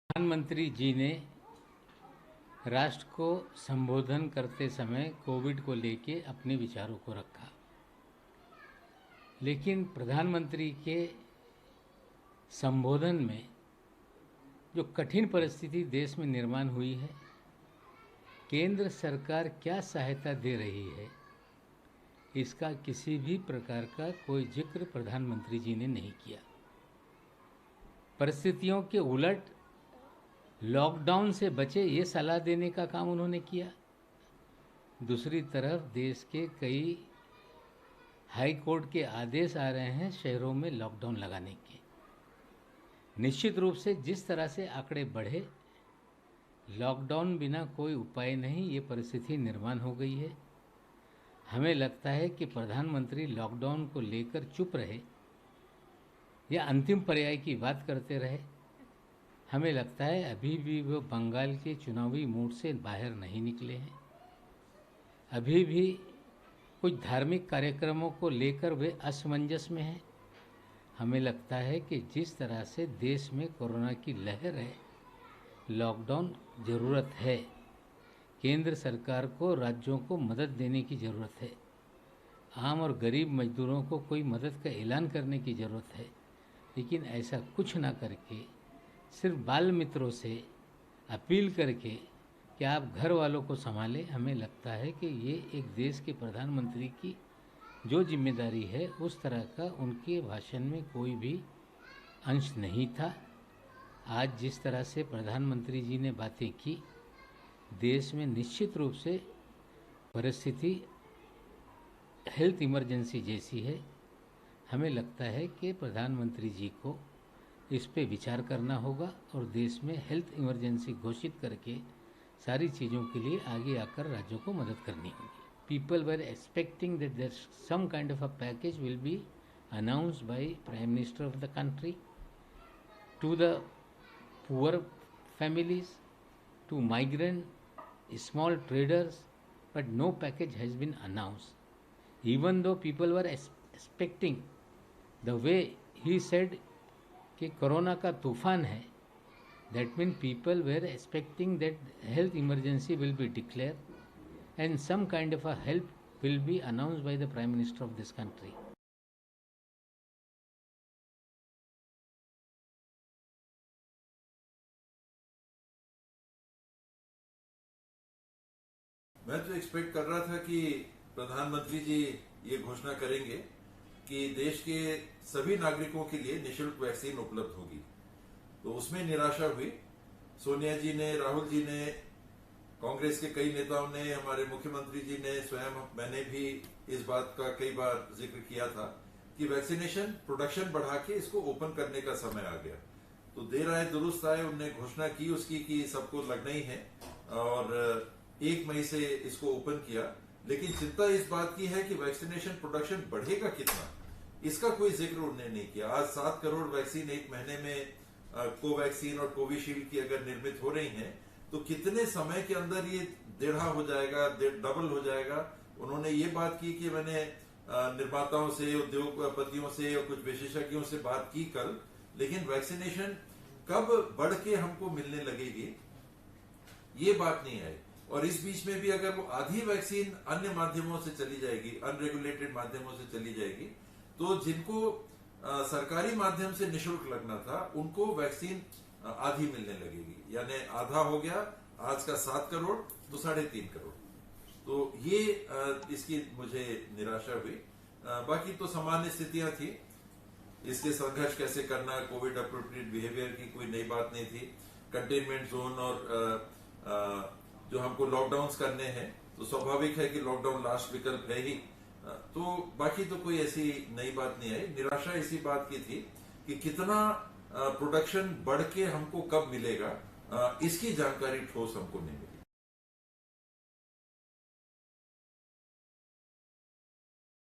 प्रधानमंत्री जी ने राष्ट्र को संबोधन करते समय कोविड को लेके अपने विचारों को रखा, लेकिन प्रधानमंत्री के संबोधन में जो कठिन परिस्थिति देश में निर्माण हुई है, केंद्र सरकार क्या सहायता दे रही है, इसका किसी भी प्रकार का कोई जिक्र प्रधानमंत्री जी ने नहीं किया। परिस्थितियों के उलट लॉकडाउन से बचे ये सलाह देने का काम उन्होंने किया। दूसरी तरफ देश के कई हाई कोर्ट के आदेश आ रहे हैं शहरों में लॉकडाउन लगाने के। निश्चित रूप से जिस तरह से आंकड़े बढ़े, लॉकडाउन बिना कोई उपाय नहीं, ये परिस्थिति निर्माण हो गई है। हमें लगता है कि प्रधानमंत्री लॉकडाउन को लेकर चुप रहे या अंतिम पर्याय की बात करते रहे। हमें लगता है अभी भी वो बंगाल के चुनावी मूड से बाहर नहीं निकले हैं। अभी भी कुछ धार्मिक कार्यक्रमों को लेकर वे असमंजस में हैं। हमें लगता है कि जिस तरह से देश में कोरोना की लहर है, लॉकडाउन ज़रूरत है। केंद्र सरकार को राज्यों को मदद देने की ज़रूरत है। आम और गरीब मजदूरों को कोई मदद का ऐलान करने की ज़रूरत है, लेकिन ऐसा कुछ ना करके सिर्फ बाल मित्रों से अपील करके कि आप घर वालों को संभालें, हमें लगता है कि ये एक देश के प्रधानमंत्री की जो जिम्मेदारी है उस तरह का उनके भाषण में कोई भी अंश नहीं था। आज जिस तरह से प्रधानमंत्री जी ने बातें की, देश में निश्चित रूप से परिस्थिति हेल्थ इमरजेंसी जैसी है। हमें लगता है कि प्रधानमंत्री जी को इस पे विचार करना होगा और देश में हेल्थ इमरजेंसी घोषित करके सारी चीज़ों के लिए आगे आकर राज्यों को मदद करनी होगी। People were expecting that there's some kind of a package will be announced by Prime Minister of the country to the poor families, to migrant, small traders, but no package has been announced. Even though people were expecting, the way he said कि corona का तूफान है, that means people were expecting that health emergency will be declared and some kind of a help will be announced by the Prime Minister of this country. मैं तो expect कर रहा था कि प्रधानमंत्री जी ये घोषणा करेंगे कि देश के सभी नागरिकों के लिए निःशुल्क वैक्सीन उपलब्ध होगी, तो उसमें निराशा हुई। सोनिया जी ने, राहुल जी ने, कांग्रेस के कई नेताओं ने, हमारे मुख्यमंत्री जी ने, स्वयं मैंने भी इस बात का कई बार जिक्र किया था कि वैक्सीनेशन प्रोडक्शन बढ़ा के इसको ओपन करने का समय आ गया। तो देर आए दुरुस्त आए, उनने घोषणा की उसकी कि सबको लगना ही है और 1 मई से इसको ओपन किया। लेकिन चिंता इस बात की है कि वैक्सीनेशन प्रोडक्शन बढ़ेगा कितना, इसका कोई जिक्र उन्होंने नहीं किया। आज 7 करोड़ वैक्सीन एक महीने में कोवैक्सीन और कोविशील्ड की अगर निर्मित हो रही हैं, तो कितने समय के अंदर ये 1.5 हो जाएगा, डबल हो जाएगा। उन्होंने ये बात की कि मैंने निर्माताओं से, उद्योगपतियों से और कुछ विशेषज्ञों से बात की कल, लेकिन वैक्सीनेशन कब बढ़ के हमको मिलने लगेगी ये बात नहीं है। और इस बीच में भी अगर वो आधी वैक्सीन अन्य माध्यमों से चली जाएगी, अनरेगुलेटेड माध्यमों से चली जाएगी, तो जिनको सरकारी माध्यम से निःशुल्क लगना था उनको वैक्सीन आधी मिलने लगेगी, यानी आधा हो गया आज का 7 करोड़ तो 3.5 करोड़। तो ये इसकी मुझे निराशा हुई। बाकी तो सामान्य स्थितियां थी। इसके संघर्ष कैसे करना, कोविड अप्रोप्रिएट बिहेवियर की कोई नई बात नहीं थी। कंटेनमेंट जोन और जो हमको लॉकडाउन करने हैं, तो स्वाभाविक है कि लॉकडाउन लास्ट विकल्प है ही। तो बाकी तो कोई ऐसी नई बात नहीं आई। निराशा इसी बात की थी कि कितना प्रोडक्शन बढ़ के हमको कब मिलेगा, इसकी जानकारी ठोस हमको नहीं मिली।